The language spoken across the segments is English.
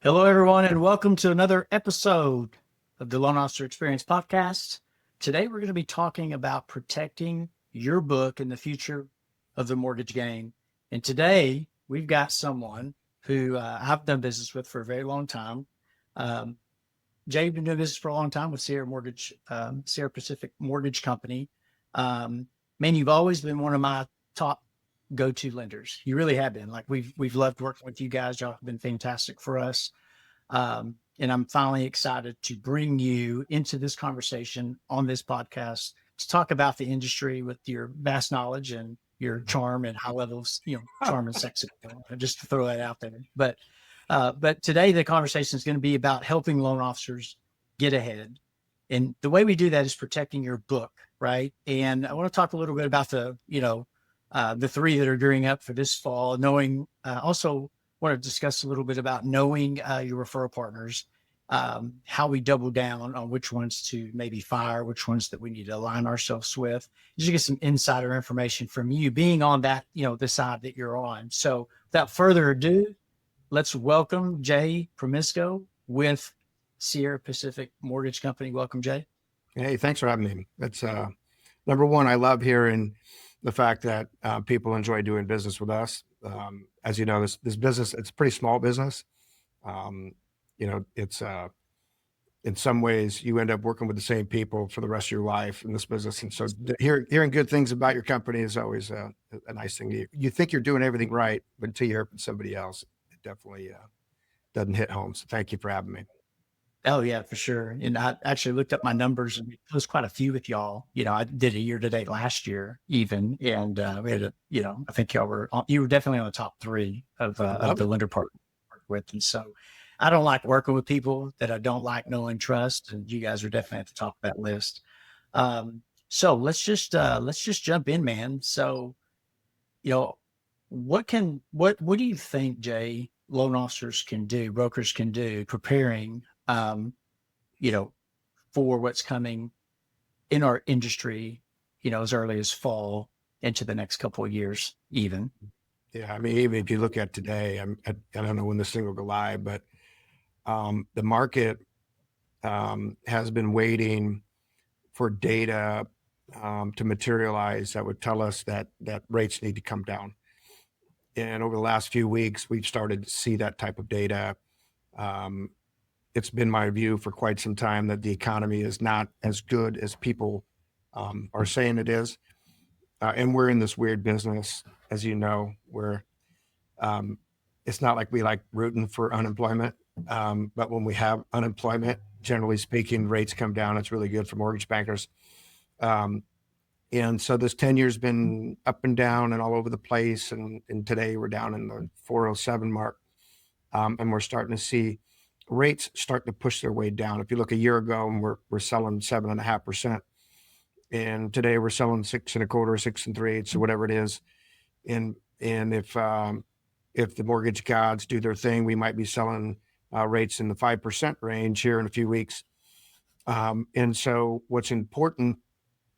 Hello, everyone, and welcome to another episode of the Loan Officer Experience Podcast. Today, we're going to be talking about protecting your book in the future of the mortgage game. And today, we've got someone who I've done business with for a very long time. Um, Jay, you've been doing business for a long time with Sierra Pacific Mortgage Company. Um, Man, you've always been one of my top go-to lenders. You really have been. Like we've loved working with you guys. Y'all have been fantastic for us. And I'm finally excited to bring you into this conversation on this podcast to talk about the industry with your vast knowledge and your charm and high levels, charm and sex appeal. Just to throw that out there. But today the conversation is going to be about helping loan officers get ahead. And the way we do that is protecting your book, right? And I want to talk a little bit about the three that are gearing up for this fall, knowing also want to discuss a little bit about knowing your referral partners, how we double down on which ones to maybe fire, which ones that we need to align ourselves with. Just get some insider information from you being on that, the side that you're on. So without further ado, let's welcome Jay Promisco with Sierra Pacific Mortgage Company. Welcome, Jay. Hey, thanks for having me. That's number one. I love hearing the fact that people enjoy doing business with us. As you know, this business, it's a pretty small business. It's in some ways you end up working with the same people for the rest of your life in this business. And so hearing good things about your company is always a nice thing. You think you're doing everything right, but until you hear from somebody else, it definitely doesn't hit home. So thank you for having me. Oh yeah, for sure. And I actually looked up my numbers, and it was quite a few with y'all. I did a year to date last year even. And we had I think you were definitely on the top three of the lender partner I worked with. And so I don't like working with people that I don't like, know, and trust. And you guys are definitely at the top of that list. So let's just jump in, man. So, you know, what do you think, Jay, loan officers can do, brokers can do, preparing, you know, for what's coming in our industry, as early as fall into the next couple of years, even? Yeah, I mean, even if you look at today, I don't know when this thing will go live, but the market has been waiting for data to materialize that would tell us that rates need to come down. And over the last few weeks, we've started to see that type of data. It's been my view for quite some time that the economy is not as good as people are saying it is. And we're in this weird business, as you know, where it's not like we like rooting for unemployment. But when we have unemployment, generally speaking, rates come down. It's really good for mortgage bankers. And so this 10 years been up and down and all over the place. And today we're down in the 407 mark. And we're starting to see rates start to push their way down. If you look a year ago, and we're selling 7.5%. And today we're selling 6.25, 6 3/8, or whatever it is. And if the mortgage gods do their thing, we might be selling rates in the 5% range here in a few weeks. And so what's important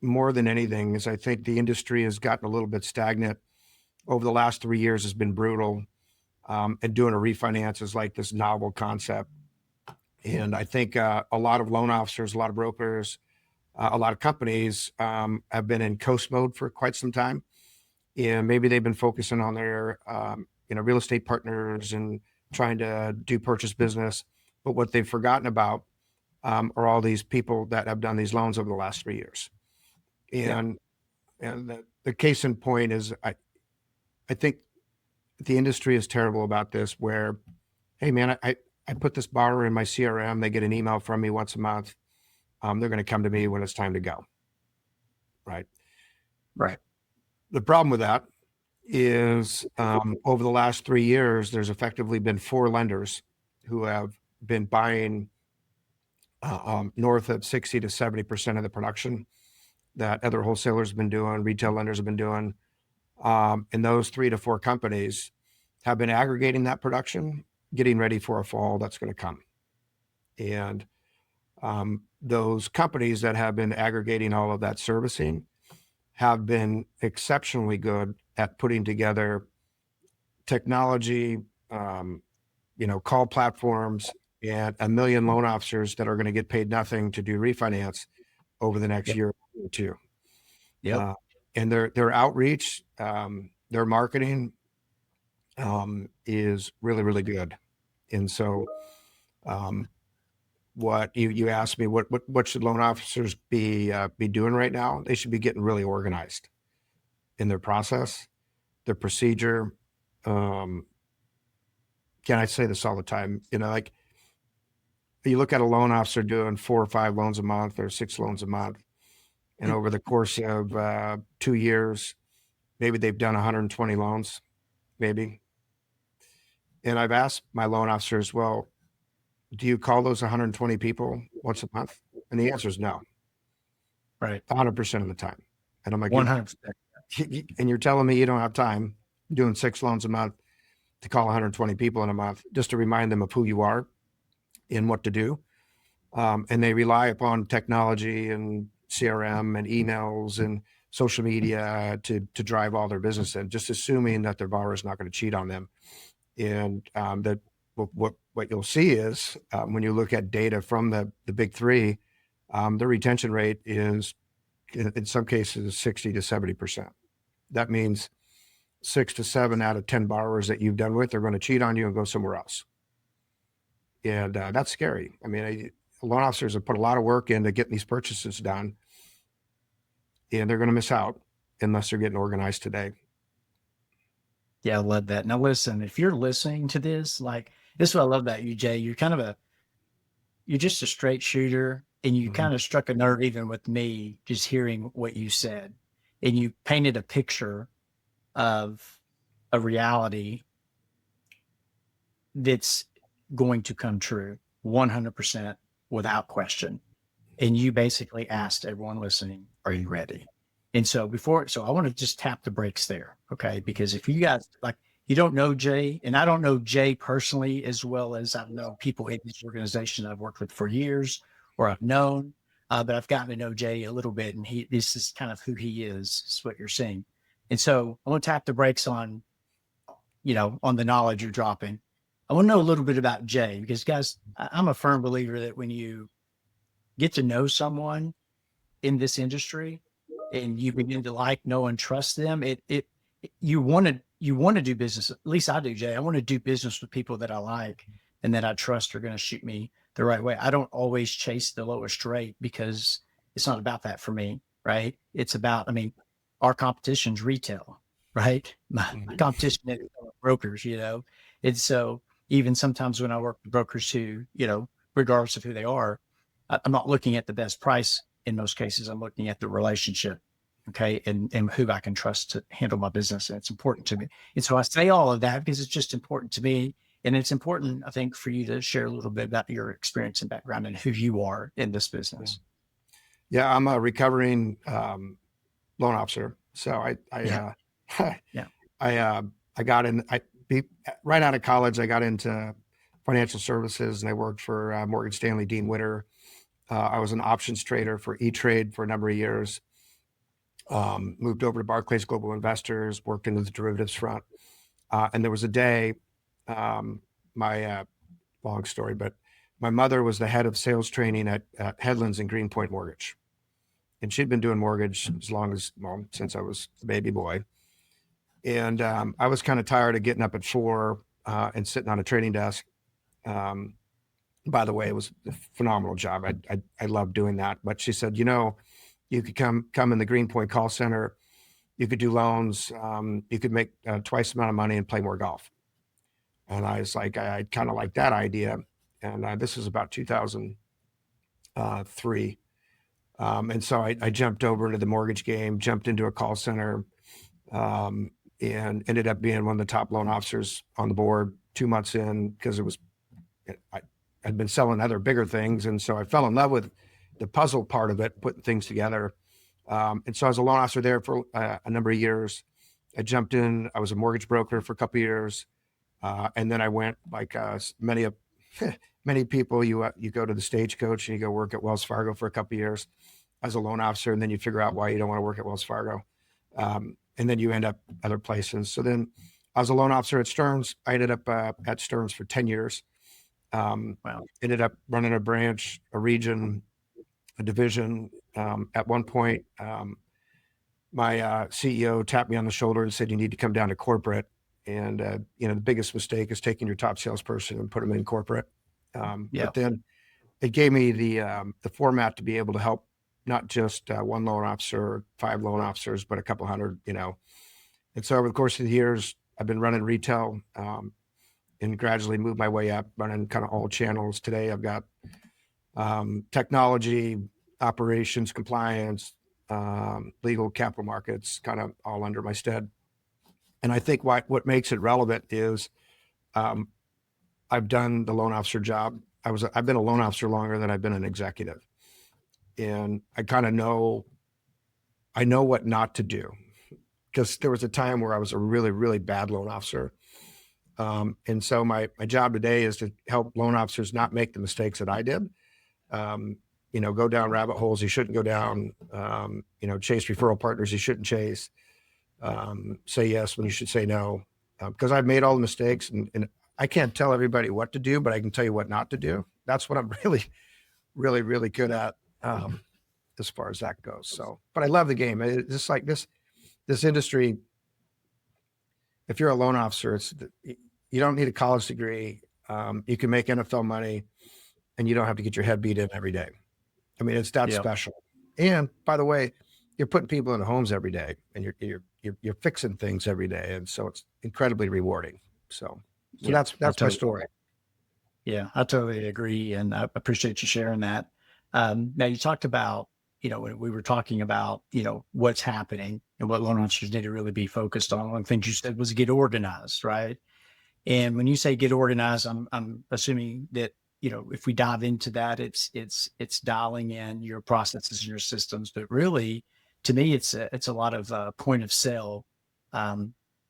more than anything is I think the industry has gotten a little bit stagnant over the last 3 years. Has been brutal. And doing a refinance is like this novel concept. And I think a lot of loan officers, a lot of brokers, a lot of companies have been in coast mode for quite some time. And maybe they've been focusing on their real estate partners and trying to do purchase business. But what they've forgotten about are all these people that have done these loans over the last 3 years. And the case in point is I think the industry is terrible about this, where, hey man, I put this borrower in my CRM. They get an email from me once a month. They're going to come to me when it's time to go. Right. The problem with that is over the last 3 years, there's effectively been 4 lenders who have been buying north of 60 to 70% of the production that other wholesalers have been doing, retail lenders have been doing. And those 3 to 4 companies have been aggregating that production, getting ready for a fall that's going to come. And those companies that have been aggregating all of that servicing have been exceptionally good at putting together technology, call platforms and a million loan officers that are going to get paid nothing to do refinance over the next Yep. year or two. Yep. And their outreach, their marketing is really, really good. And so what you asked me, what should loan officers be doing right now? They should be getting really organized in their process, their procedure. Can I say this all the time? Like you look at a loan officer doing 4 or 5 loans a month or 6 loans a month, and over the course of 2 years, maybe they've done 120 loans, maybe. And I've asked my loan officers, well, do you call those 120 people once a month? And the answer is no, Right. 100% of the time. And I'm like, 100%. and you're telling me you don't have time doing 6 loans a month to call 120 people in a month just to remind them of who you are and what to do. And they rely upon technology and CRM and emails and social media to drive all their business in, just assuming that their borrower is not going to cheat on them. And that what you'll see is when you look at data from the big three, the retention rate is in some cases 60 to 70%. That means 6 to 7 out of 10 borrowers that you've done with are going to cheat on you and go somewhere else. And that's scary. I mean, loan officers have put a lot of work into getting these purchases done, and they're going to miss out unless they're getting organized today. Yeah, I love that. Now, listen, if you're listening to this, like, this is what I love about you, Jay. You're just a straight shooter, and you kind of struck a nerve even with me just hearing what you said. And you painted a picture of a reality that's going to come true 100% without question. And you basically asked everyone listening, are you ready? And so I want to just tap the brakes there. Okay. Because if you guys you don't know Jay, and I don't know Jay personally as well as I know people in this organization I've worked with for years or I've known, but I've gotten to know Jay a little bit, and this is kind of who he is what you're seeing. And so I want to tap the brakes on the knowledge you're dropping. I want to know a little bit about Jay, because guys, I'm a firm believer that when you get to know someone in this industry and you begin to know and trust them, you want to do business. At least I do, Jay. I want to do business with people that I like and that I trust are going to shoot me the right way. I don't always chase the lowest rate because it's not about that for me, right? It's about, our competition's retail, right? My competition is brokers, And so even sometimes when I work with brokers who, regardless of who they are, I'm not looking at the best price in most cases. I'm looking at the relationship, okay, and who I can trust to handle my business. And it's important to me. And so I say all of that because it's just important to me. And it's important, I think, for you to share a little bit about your experience and background and who you are in this business. Yeah, I'm a recovering loan officer. So I got in, right out of college, I got into financial services and I worked for Morgan Stanley, Dean Witter. I was an options trader for E-Trade for a number of years. Moved over to Barclays Global Investors, worked into the derivatives front. And there was a day, long story, but my mother was the head of sales training at Headlands and Greenpoint Mortgage. And she'd been doing mortgage since I was a baby boy. And I was kind of tired of getting up at 4 and sitting on a trading desk. By the way, it was a phenomenal job. I loved doing that. But she said, you could come in the Greenpoint call center. You could do loans. You could make twice the amount of money and play more golf. And I was like, I kind of like that idea. And this was about 2003. And so I jumped over into the mortgage game, jumped into a call center, and ended up being one of the top loan officers on the board 2 months in, because I'd been selling other bigger things. And so I fell in love with the puzzle part of it, putting things together. And so I was a loan officer there for a number of years. I jumped in, I was a mortgage broker for a couple of years. And then I went many people, you go to the Stagecoach and you go work at Wells Fargo for a couple of years as a loan officer. And then you figure out why you don't want to work at Wells Fargo. And then you end up other places. So then I was a loan officer at Stearns. I ended up at Stearns for 10 years. Wow. Ended up running a branch, a region, a division. At one point, my CEO tapped me on the shoulder and said, "You need to come down to corporate." And the biggest mistake is taking your top salesperson and put them in corporate. Yeah. But then it gave me the format to be able to help not just one loan officer or 5 loan officers, but a couple hundred. And so over the course of the years, I've been running retail and gradually moved my way up, running kind of all channels. Today, I've got technology, operations, compliance, legal, capital markets, kind of all under my stead. And I think what makes it relevant is I've done the loan officer job. I've been a loan officer longer than I've been an executive, and I kind of know what not to do, because there was a time where I was a really, really bad loan officer. And so my job today is to help loan officers not make the mistakes that I did. Go down rabbit holes you shouldn't go down, chase referral partners you shouldn't chase, say yes when you should say no. Because I've made all the mistakes, and I can't tell everybody what to do, but I can tell you what not to do. That's what I'm really, really, really good at, as far as that goes. So, but I love the game. It's just like this industry. If you're a loan officer, you don't need a college degree. You can make NFL money, and you don't have to get your head beat in every day. I mean, it's that Yeah. special. And by the way, you're putting people in homes every day, and you're fixing things every day, and so it's incredibly rewarding. So Yeah. that's my story. Yeah, I totally agree. And I appreciate you sharing that. Now you talked about, when we were talking about, what's happening and what loan officers need to really be focused on. One of the things you said was get organized, right? And when you say get organized, I'm assuming that, if we dive into that, it's dialing in your processes and your systems, but really to me, it's a lot of point of sale,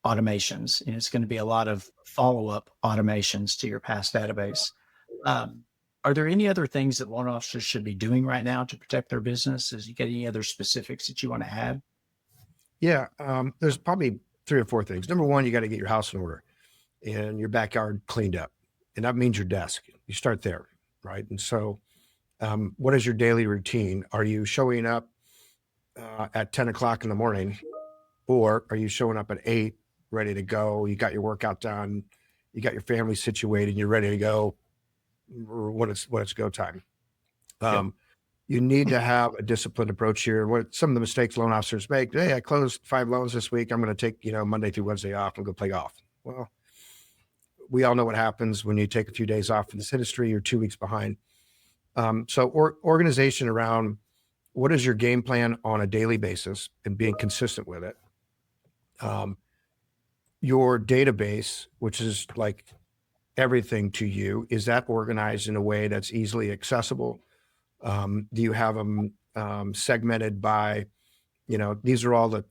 automations, and it's going to be a lot of follow-up automations to your past database. Um, are there any other things that loan officers should be doing right now to protect their business? Is you got any other specifics that you want to add? Yeah, there's probably 3 or 4 things. Number one, you got to get your house in order and your backyard cleaned up, and that means your desk. You start there, right? And so, what is your daily routine? Are you showing up at 10 o'clock in the morning, or are you showing up at 8, ready to go? You got your workout done, you got your family situated, you're ready to go when it's go time. Yep. You need to have a disciplined approach here. What some of the mistakes loan officers make: hey, I closed 5 loans this week, I'm going to take Monday through Wednesday off and go play golf. Well, we all know what happens when you take a few days off in this industry. You're 2 weeks behind. Organization around what is your game plan on a daily basis and being consistent with it. Your database, which is like everything to you, is that organized in a way that's easily accessible? Do you have them segmented by, these are all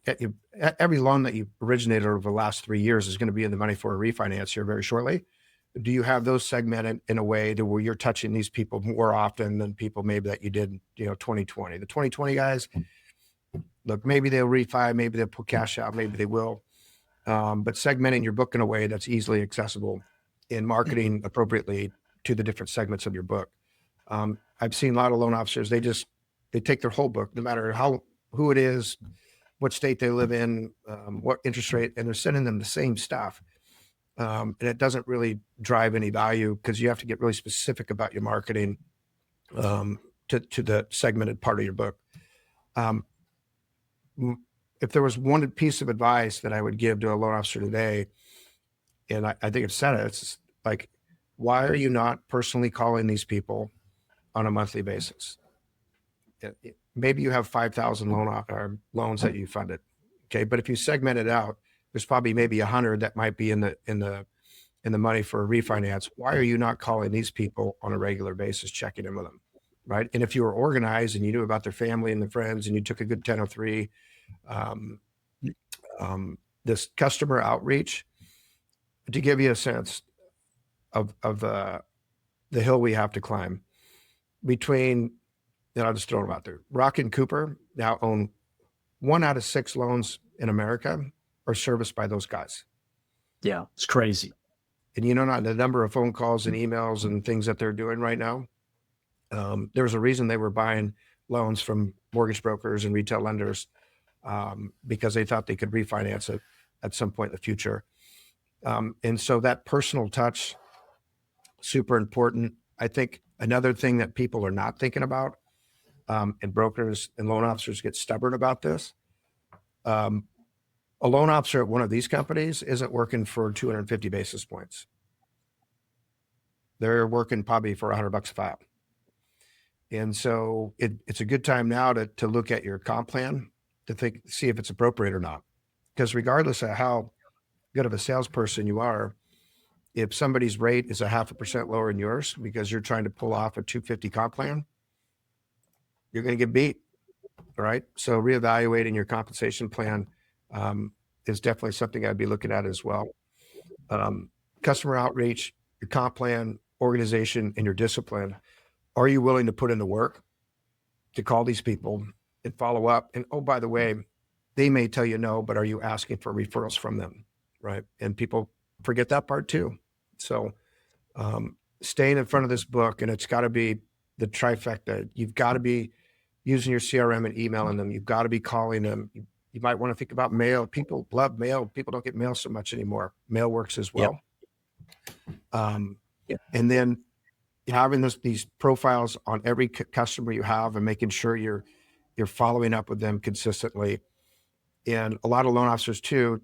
every loan that you originated over the last 3 years is going to be in the money for a refinance here very shortly. Do you have those segmented in a way to where you're touching these people more often than people maybe that you did, 2020? The 2020 guys, look, maybe they'll refi, maybe they'll put cash out, maybe they will. But segmenting your book in a way that's easily accessible and marketing appropriately to the different segments of your book. I've seen a lot of loan officers, they take their whole book, no matter who it is, what state they live in, what interest rate, and they're sending them the same stuff. And it doesn't really drive any value, because you have to get really specific about your marketing to the segmented part of your book. If there was one piece of advice that I would give to a loan officer today, and I think I've said it, it's like, why are you not personally calling these people on a monthly basis? Maybe you have 5,000 loans that you funded. Okay. But if you segment it out, there's probably maybe 100 that might be in the money for a refinance. Why are you not calling these people on a regular basis, checking in with them? Right. And if you were organized and you knew about their family and their friends, and you took a good 1003, this customer outreach, to give you a sense of the hill we have to climb between, and I'll just throw them out there. Rock and Cooper now own 1 out of 6 loans in America are serviced by those guys. Yeah, it's crazy. And not the number of phone calls and emails and things that they're doing right now. There's a reason they were buying loans from mortgage brokers and retail lenders, because they thought they could refinance it at some point in the future. And so that personal touch, super important. I think another thing that people are not thinking about, and brokers and loan officers get stubborn about this. A loan officer at one of these companies isn't working for 250 basis points. They're working probably for $100 a file. And so it's a good time now to look at your comp plan to see if it's appropriate or not. Because regardless of how good of a salesperson you are, if somebody's rate is 0.5% lower than yours because you're trying to pull off a 250 comp plan, you're going to get beat. All right. So reevaluating your compensation plan is definitely something I'd be looking at as well. Customer outreach, your comp plan, organization, and your discipline. Are you willing to put in the work to call these people and follow up? And oh, by the way, they may tell you no, but are you asking for referrals from them? Right. And people forget that part too. So staying in front of this book, and it's got to be the trifecta. You've got to be using your CRM and emailing them. You've got to be calling them. You might want to think about mail. People love mail. People don't get mail so much anymore. Mail works as well. Yep. And then having these profiles on every customer you have and making sure you're following up with them consistently. And a lot of loan officers too,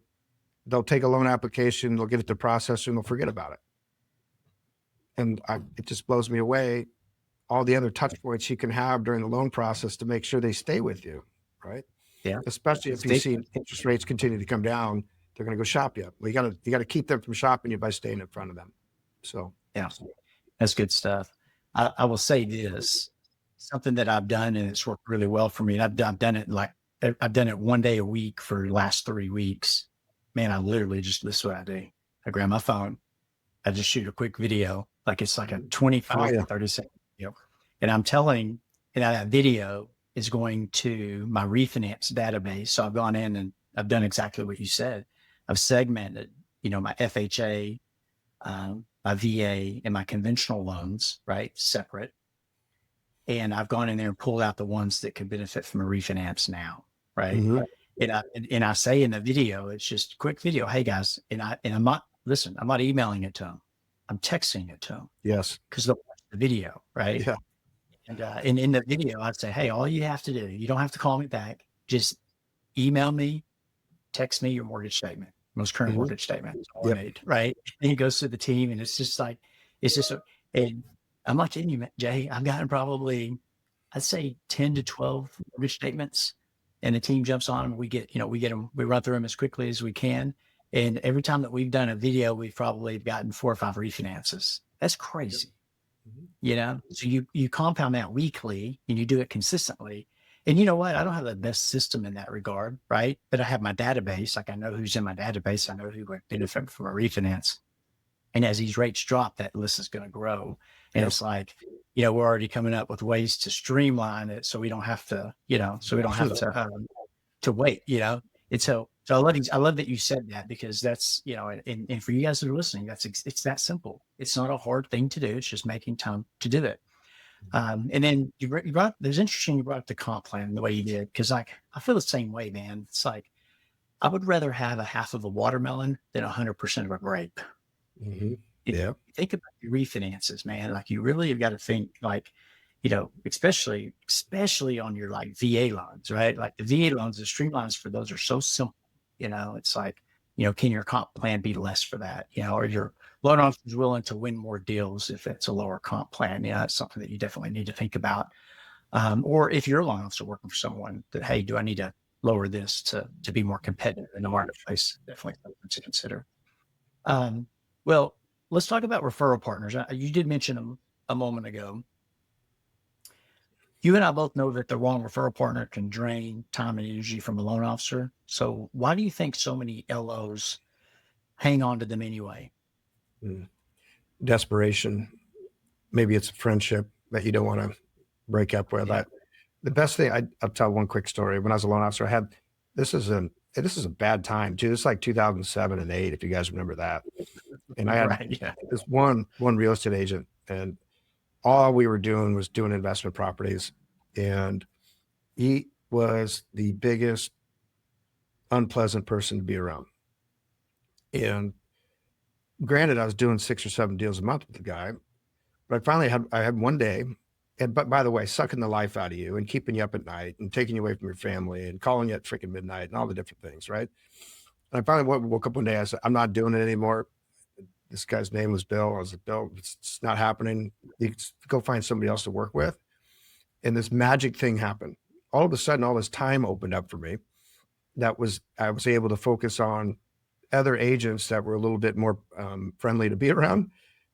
they'll take a loan application, they'll get it to processor, and they'll forget about it. And it just blows me away, all the other touch points you can have during the loan process to make sure they stay with you, right? Yeah. Especially if you see interest rates continue to come down, they're going to go shop you. Well, you got to keep them from shopping you by staying in front of them. So yeah, that's good stuff. I will say this, something that I've done and it's worked really well for me. And I've done it one day a week for the last 3 weeks. Man, I literally this is what I do. I grab my phone, I just shoot a quick video, like it's like a 25 to 30 second video. And I'm telling, and that video is going to my refinance database. So I've gone in and I've done exactly what you said. I've segmented, my FHA, my VA, and my conventional loans, right? Separate. And I've gone in there and pulled out the ones that could benefit from a refinance now, right? Mm-hmm. And I say in the video, it's just a quick video. Hey guys, and I'm not emailing it to them. I'm texting it to them. Yes. Because they'll watch the video, right? Yeah. And in the video, I'd say, hey, all you have to do, you don't have to call me back. Just email me, text me your mortgage statement, most current mm-hmm. mortgage statement. That's all I need, right? And he goes to the team, and it's just, and I'm not kidding you, Jay. I've gotten probably, I'd say 10 to 12 mortgage statements, and the team jumps on them. We get them, we run through them as quickly as we can. And every time that we've done a video, we've probably gotten 4 or 5 refinances. That's crazy. Mm-hmm. So you compound that weekly and you do it consistently. And you know what? I don't have the best system in that regard, right? But I have my database. Like I know who's in my database. I know who would benefit from a refinance. And as these rates drop, that list is going to grow. And it's like, we're already coming up with ways to streamline it so we don't have to, to wait, And so I love that you said that, because that's, and for you guys that are listening, it's that simple. It's not a hard thing to do. It's just making time to do it. And then there's interesting, you brought up the comp plan the way you did, because I feel the same way, man. It's like, I would rather have a half of a watermelon than 100% of a grape. Mm-hmm. Think about your refinances, man. Like you really have got to think like, especially on your like VA loans, right? Like the VA loans, the streamlines for those are so simple. It's like, can your comp plan be less for that? Or your loan officer is willing to win more deals if it's a lower comp plan. That's something that you definitely need to think about. Or if you're a loan officer working for someone that, hey, do I need to lower this to be more competitive in the marketplace? Definitely something to consider. Well, let's talk about referral partners. You did mention them a moment ago. You and I both know that the wrong referral partner can drain time and energy from a loan officer. So why do you think so many LOs hang on to them anyway? Desperation. Maybe it's a friendship that you don't want to break up with. Yeah. The best thing, I'll tell one quick story. When I was a loan officer, this is an this is a bad time too. It's like 2007 and 8, if you guys remember that. And I had Right. Yeah. this one real estate agent, and all we were doing was doing investment properties. And he was the biggest unpleasant person to be around. And granted, I was doing 6 or 7 deals a month with the guy, but I had one day, and but by the way, sucking the life out of you and keeping you up at night and taking you away from your family and calling you at freaking midnight and all the different things, right? And I finally woke up one day. I said, I'm not doing it anymore. This guy's name was Bill. I was like, Bill, it's not happening. You go find somebody else to work with. And this magic thing happened. All of a sudden, all this time opened up for me. I was able to focus on other agents that were a little bit more friendly to be around,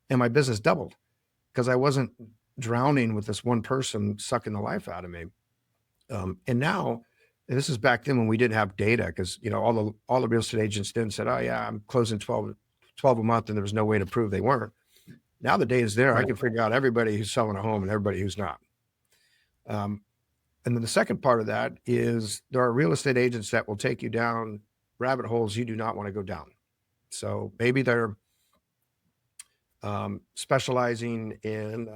and my business doubled because I wasn't drowning with this one person sucking the life out of me. And now, and this is back then when we didn't have data, because all the real estate agents then said, "Oh yeah, I'm closing 12 a month," and there was no way to prove they weren't. Now the data is there. I can figure out everybody who's selling a home and everybody who's not. And then the second part of that is there are real estate agents that will take you down rabbit holes you do not want to go down. So maybe they're specializing in,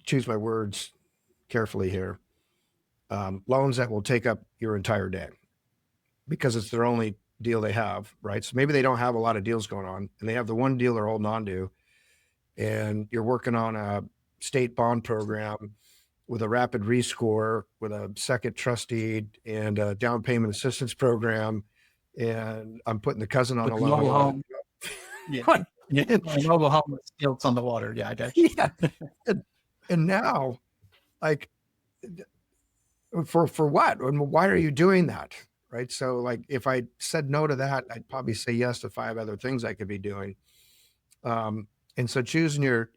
choose my words carefully here, loans that will take up your entire day because it's their only deal they have, right? So maybe they don't have a lot of deals going on, and they have the one deal they're holding on to, and you're working on a state bond program with a rapid rescore, with a second trust deed, and a down payment assistance program, and I'm putting the cousin on With the mobile loan. home. Yeah. Yeah. Mobile home with stilts on the water. Yeah, I got you. Yeah. And now, like, for what? And why are you doing that? Right. So, like, if I said no to that, I'd probably say yes to 5 other things I could be doing. And so choosing your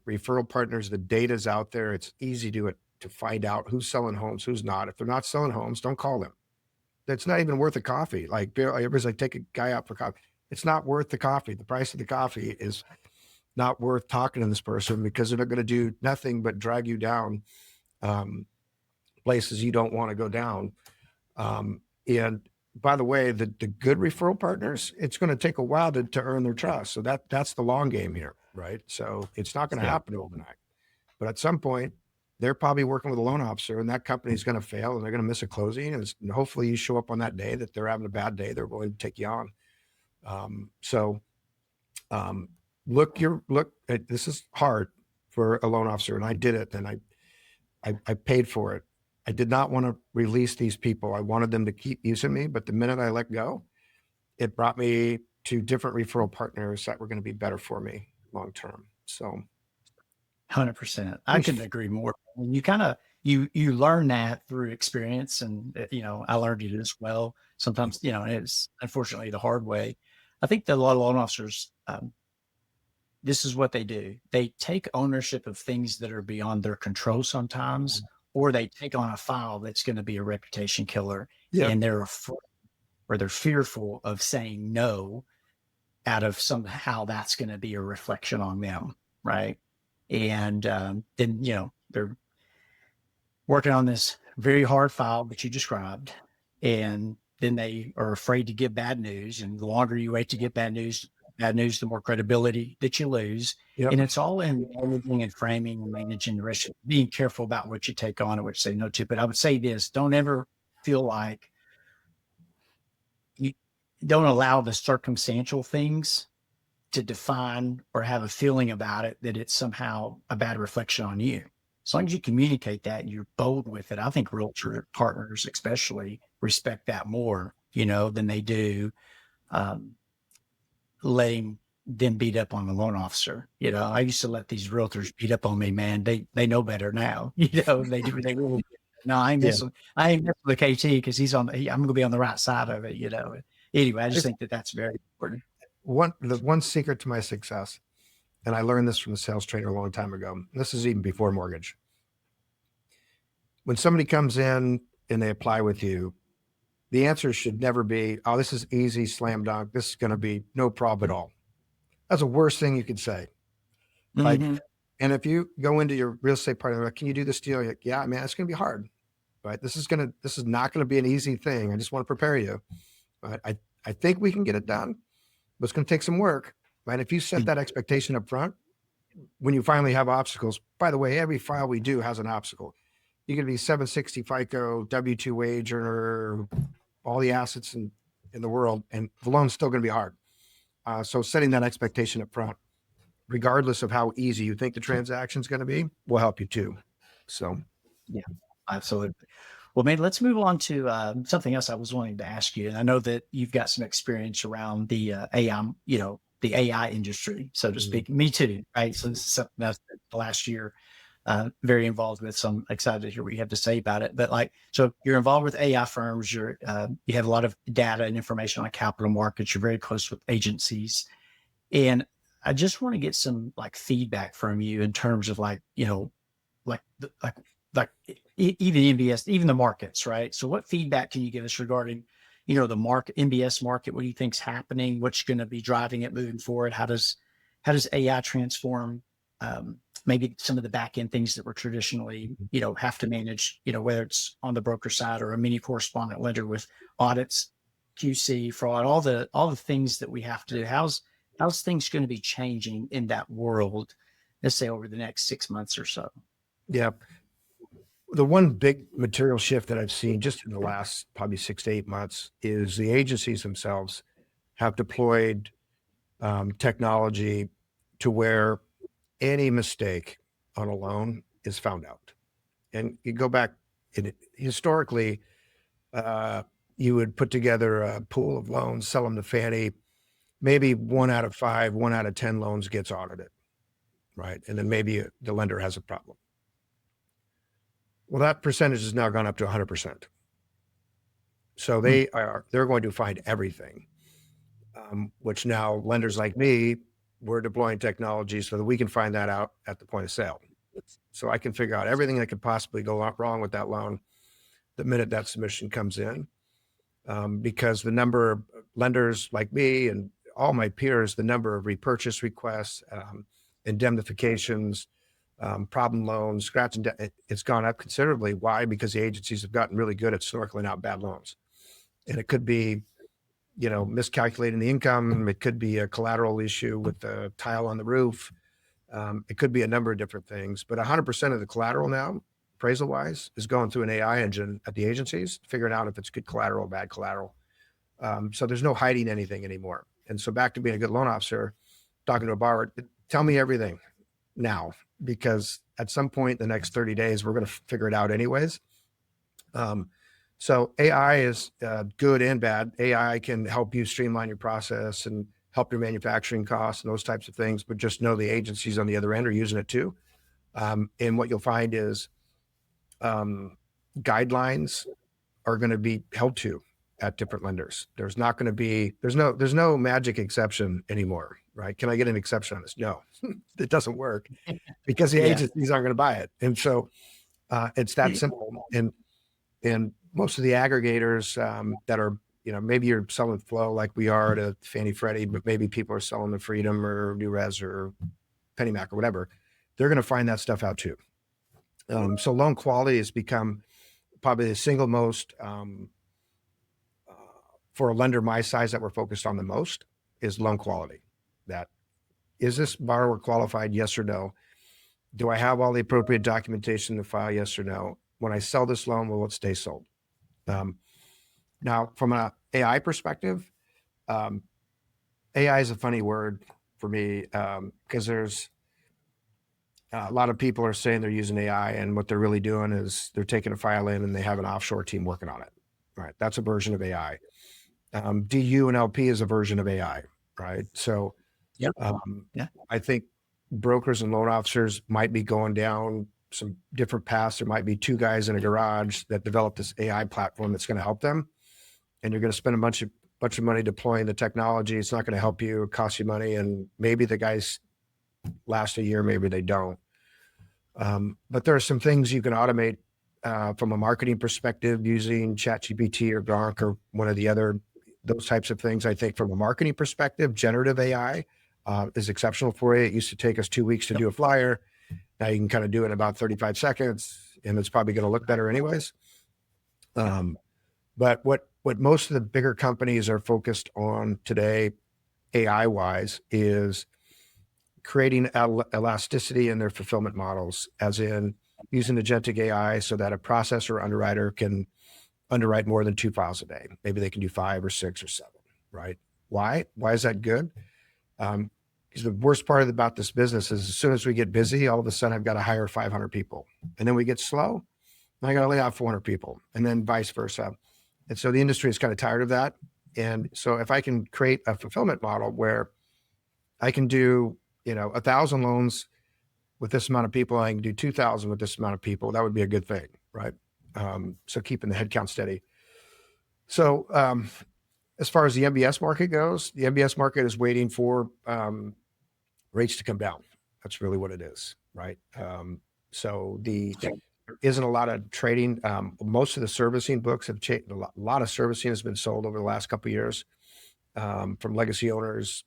referral partners, the data's out there. It's easy to find out who's selling homes, who's not. If they're not selling homes, don't call them. That's not even worth a coffee. Like, everybody's like, take a guy out for coffee. It's not worth the coffee. The price of the coffee is not worth talking to this person because they're not going to do nothing but drag you down places you don't want to go down. And by the way, the good referral partners, it's going to take a while to earn their trust. So that's the long game here, right? So it's not going to happen overnight. But at some point, they're probably working with a loan officer, and that company is going to fail, and they're going to miss a closing. And hopefully, you show up on that day that they're having a bad day. They're willing to take you on. This is hard for a loan officer, and I did it, and I paid for it. I did not want to release these people. I wanted them to keep using me, but the minute I let go, it brought me to different referral partners that were going to be better for me long term. So 100%. I couldn't agree more. You kind of, you learn that through experience, and I learned it as well. Sometimes, and it's unfortunately the hard way. I think that a lot of loan officers, this is what they do. They take ownership of things that are beyond their control sometimes, or they take on a file that's going to be a reputation killer, and they're afraid, or they're fearful of saying no out of somehow that's going to be a reflection on them, right? And then, they're working on this very hard file that you described, and then they are afraid to give bad news. And the longer you wait to get bad news, the more credibility that you lose. Yep. And it's all in managing and framing and managing the risk, being careful about what you take on and what you say no to. But I would say this: don't ever feel like you don't allow the circumstantial things to define or have a feeling about it that it's somehow a bad reflection on you. As long as you communicate that and you're bold with it, I think realtor partners especially respect that more, than they do letting them beat up on the loan officer. I used to let these realtors beat up on me, man. They know better now. They do. They really. No, I ain't messing with KT because I'm going to be on the right side of it. Anyway, I just think that that's very important. The one secret to my success, and I learned this from a sales trainer a long time ago. This is even before mortgage. When somebody comes in and they apply with you, the answer should never be, "Oh, this is easy, slam dunk. This is going to be no problem at all." That's the worst thing you could say. Like, and if you go into your real estate partner, like, "Can you do this deal?" You're like, "Yeah, man, it's going to be hard, right? This is not gonna be an easy thing. I just want to prepare you. Right? I think we can get it done, but it's going to take some work, right? If you set that expectation up front, when you finally have obstacles, by the way, every file we do has an obstacle. You can be 760 FICO, W-2 wage earner, all the assets in the world, and the loan's still going to be hard. So setting that expectation up front, regardless of how easy you think the transaction is going to be, will help you too. So, yeah, absolutely. Well, man, let's move on to something else I was wanting to ask you. And I know that you've got some experience around the AI, the AI industry, so to speak. Me too, right? So this is something that's the last year very involved with. So I'm excited to hear what you have to say about it. But so you're involved with AI firms. You have a lot of data and information on capital markets. You're very close with agencies, and I just want to get some feedback from you in terms of like even MBS, even the markets, right? So what feedback can you give us regarding, the market, MBS market? What do you think's happening? What's going to be driving it moving forward? How does AI transform maybe some of the back end things that we're traditionally, have to manage, whether it's on the broker side or a mini correspondent lender with audits, QC, fraud, all the things that we have to do. How's things going to be changing in that world, let's say over the next 6 months or so? yeah. The one big material shift that I've seen just in the last probably 6 to 8 months is the agencies themselves have deployed technology to where any mistake on a loan is found out. And you go back, historically, you would put together a pool of loans, sell them to Fannie. Maybe 1 out of 5, 1 out of 10 loans gets audited, right? And then maybe the lender has a problem. Well, that percentage has now gone up to 100%. So they're going to find everything, which now lenders like me, we're deploying technology so that we can find that out at the point of sale. So I can figure out everything that could possibly go wrong with that loan the minute that submission comes in, because the number of lenders like me and all my peers, the number of repurchase requests, indemnifications, problem loans, scratch and it's gone up considerably. Why? Because the agencies have gotten really good at snorkeling out bad loans. And it could be, miscalculating the income. It could be a collateral issue with the tile on the roof. It could be a number of different things, but 100% of the collateral now, appraisal wise, is going through an AI engine at the agencies, figuring out if it's good collateral, bad collateral. So there's no hiding anything anymore. And so back to being a good loan officer, talking to a borrower, tell me everything now, because at some point in the next 30 days, we're going to figure it out anyways. So AI is good and bad. AI can help you streamline your process and help your manufacturing costs and those types of things, but just know the agencies on the other end are using it too. And what you'll find is guidelines are going to be held to at different lenders. There's no magic exception anymore, right? Can I get an exception on this? No, it doesn't work because the agencies aren't going to buy it. And so it's that simple. And most of the aggregators that are, maybe you're selling flow like we are to Fannie Freddie, but maybe people are selling the Freedom or New Res or PennyMac or whatever. They're going to find that stuff out too. So loan quality has become probably the single most, for a lender my size that we're focused on the most, is loan quality. That is this borrower qualified? Yes or no? Do I have all the appropriate documentation in the file? Yes or no? When I sell this loan, will it stay sold? Now, from an AI perspective, AI is a funny word for me because there's a lot of people are saying they're using AI, and what they're really doing is they're taking a file in and they have an offshore team working on it. Right? That's a version of AI. DU and LP is a version of AI. Right? So, I think brokers and loan officers might be going down some different paths. There might be 2 guys in a garage that develop this AI platform that's going to help them. And you're going to spend a bunch of money deploying the technology. It's not going to help you. It costs you money. And maybe the guys last a year, maybe they don't. But there are some things you can automate from a marketing perspective using ChatGPT or Gronk or one of the other, those types of things. I think from a marketing perspective, generative AI is exceptional for you. It used to take us 2 weeks to do a flyer. Now you can kind of do it in about 35 seconds, and it's probably going to look better anyways. But what most of the bigger companies are focused on today, AI wise, is creating elasticity in their fulfillment models, as in using agentic AI so that a processor or underwriter can underwrite more than 2 files a day. Maybe they can do 5 or 6 or 7, right? Why? Why is that good? Because the worst part about this business is as soon as we get busy, all of a sudden I've got to hire 500 people. And then we get slow, and I got to lay off 400 people, and then vice versa. And so the industry is kind of tired of that. And so if I can create a fulfillment model where I can do, 1,000 loans with this amount of people, I can do 2,000 with this amount of people, that would be a good thing, right? So keeping the headcount steady. So as far as the MBS market goes, the MBS market is waiting for rates to come down. That's really what it is, right? So there isn't a lot of trading. Most of the servicing books have changed. A lot of servicing has been sold over the last couple of years from legacy owners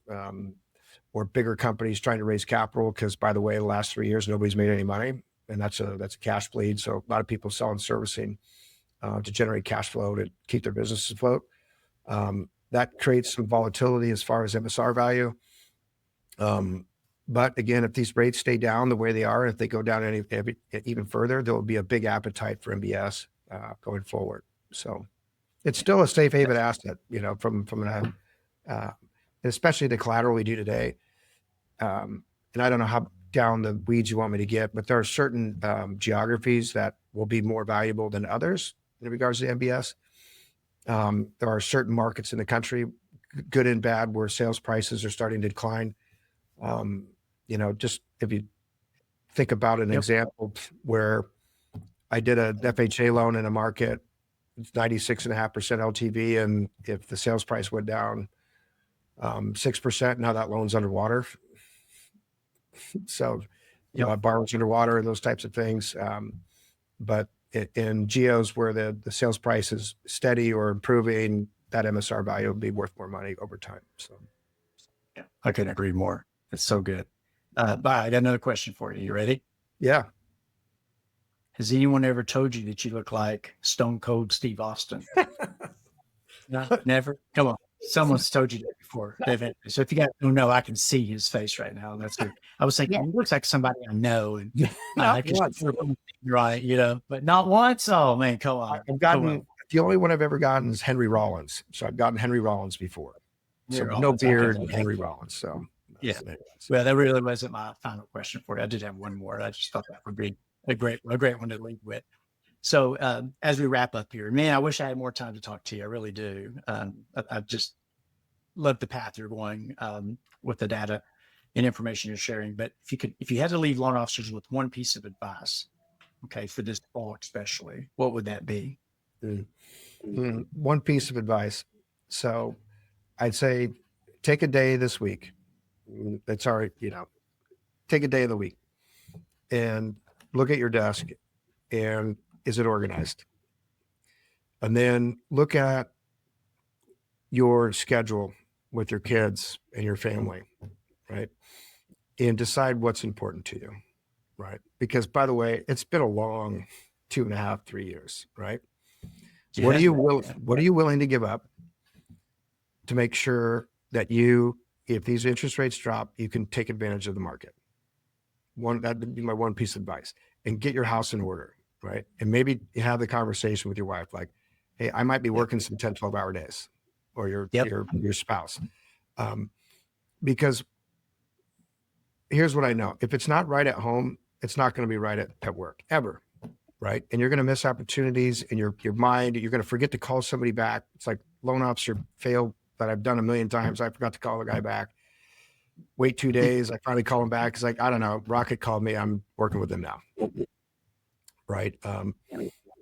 or bigger companies trying to raise capital. Because by the way, the last 3 years nobody's made any money, and that's a cash bleed. So a lot of people selling servicing to generate cash flow to keep their businesses afloat. That creates some volatility as far as MSR value. But again, if these rates stay down the way they are, if they go down even further, there will be a big appetite for MBS going forward. So it's still a safe haven asset, from especially the collateral we do today. And I don't know how down the weeds you want me to get, but there are certain geographies that will be more valuable than others in regards to MBS. There are certain markets in the country, good and bad, where sales prices are starting to decline. Just if you think about an example where I did a FHA loan in a market, it's 96.5% LTV. And if the sales price went down 6%, now that loan's underwater. So, borrowers underwater and those types of things. But in geos where the sales price is steady or improving, that MSR value will be worth more money over time. So, yeah, I couldn't agree more. It's so good. But I got another question for you. You ready? Yeah. Has anyone ever told you that you look like Stone Cold Steve Austin? No, never. Come on. Someone's told you that before. So if you guys don't know, I can see his face right now. That's good. I was thinking, he looks like somebody I know, and I can right, but not once. Oh man, come on. The only one I've ever gotten is Henry Rollins. So I've gotten Henry Rollins before. So no beard, Henry Rollins. So yeah. Well, that really wasn't my final question for you. I did have one more. I just thought that would be a great one to leave with. So as we wrap up here, man, I wish I had more time to talk to you. I really do. I just love the path you're going with the data and information you're sharing. But if you had to leave loan officers with one piece of advice, okay, for this fall especially, what would that be? One piece of advice. So I'd say take a day this week. That's all right. Take a day of the week and look at your desk and is it organized? And then look at your schedule with your kids and your family, right? And decide what's important to you, right? Because by the way, it's been a long 2.5, 3 years, right? Yeah. What are you willing to give up to make sure that if these interest rates drop, you can take advantage of the market? That'd be my one piece of advice. And get your house in order, right? And maybe you have the conversation with your wife, like, hey, I might be working some 10, 12-hour days, or your spouse. Because here's what I know. If it's not right at home, it's not going to be right at work, ever, right? And you're going to miss opportunities in your mind. You're going to forget to call somebody back. It's like loan officer fail that I've done a million times. I forgot to call the guy back. Wait 2 days. I finally call him back. It's like, I don't know. Rocket called me. I'm working with him now. Right.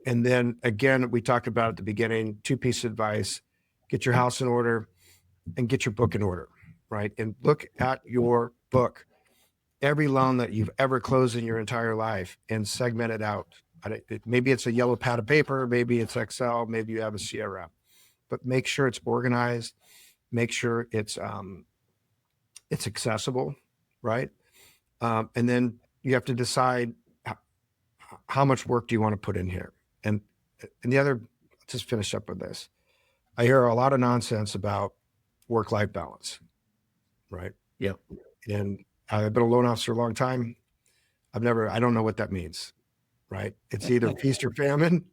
And then again, we talked about at the beginning, 2 pieces of advice: get your house in order and get your book in order. Right. And look at your book, every loan that you've ever closed in your entire life, and segment it out. Maybe it's a yellow pad of paper. Maybe it's Excel. Maybe you have a CRM, but make sure it's organized. Make sure it's accessible, right? And then you have to decide how much work do you want to put in here. And the other just finish up with this. I hear a lot of nonsense about work-life balance, right? Yeah. And I've been a loan officer a long time. I don't know what that means, right? It's either feast or famine.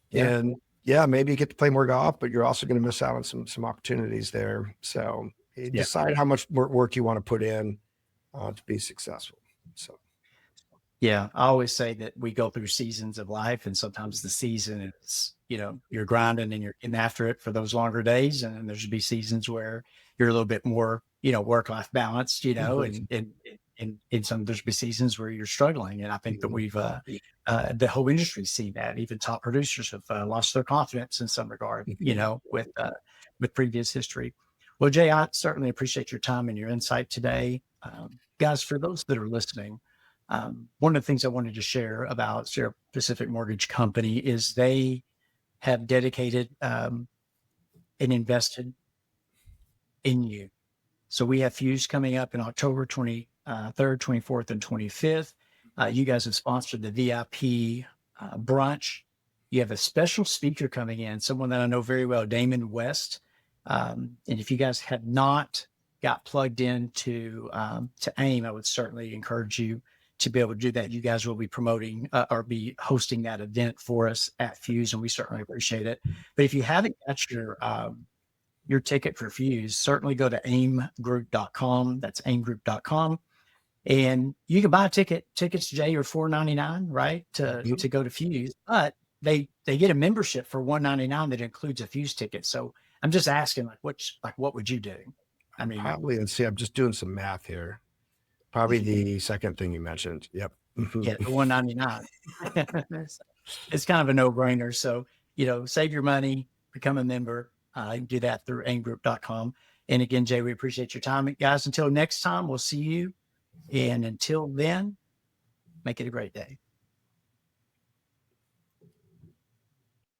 Yeah. And yeah, maybe you get to play more golf, but you're also going to miss out on some opportunities there. So you Yeah. decide how much work you want to put in to be successful. So Yeah, I always say that we go through seasons of life, and sometimes the season is, you're grinding and you're getting after it for those longer days. And then there's be seasons where you're a little bit more, work-life balanced, and some there's be seasons where you're struggling. And I think that we've, the whole industry's seen that. Even top producers have lost their confidence in some regard, with previous history. Well, Jay, I certainly appreciate your time and your insight today. Guys, for those that are listening, one of the things I wanted to share about Sierra Pacific Mortgage Company is they have dedicated and invested in you. So we have Fuse coming up in October 23rd, 24th, and 25th. You guys have sponsored the VIP brunch. You have a special speaker coming in, someone that I know very well, Damon West. And if you guys have not got plugged in to AIME, I would certainly encourage you to be able to do that. You guys will be promoting or be hosting that event for us at Fuse, and we certainly appreciate it. But if you haven't got your ticket for Fuse, certainly go to aimgroup.com. That's aimgroup.com. And you can buy a tickets, Jay, are $4.99, right? To go to Fuse, but they get a membership for $199 that includes a Fuse ticket. So I'm just asking, what would you do? I mean, probably, let's see, I'm just doing some math here. Probably the second thing you mentioned. Yep. yeah, the $199. It's kind of a no-brainer. So, save your money, become a member. You can do that through aimgroup.com. And again, Jay, we appreciate your time. Guys, until next time, we'll see you. And until then, make it a great day.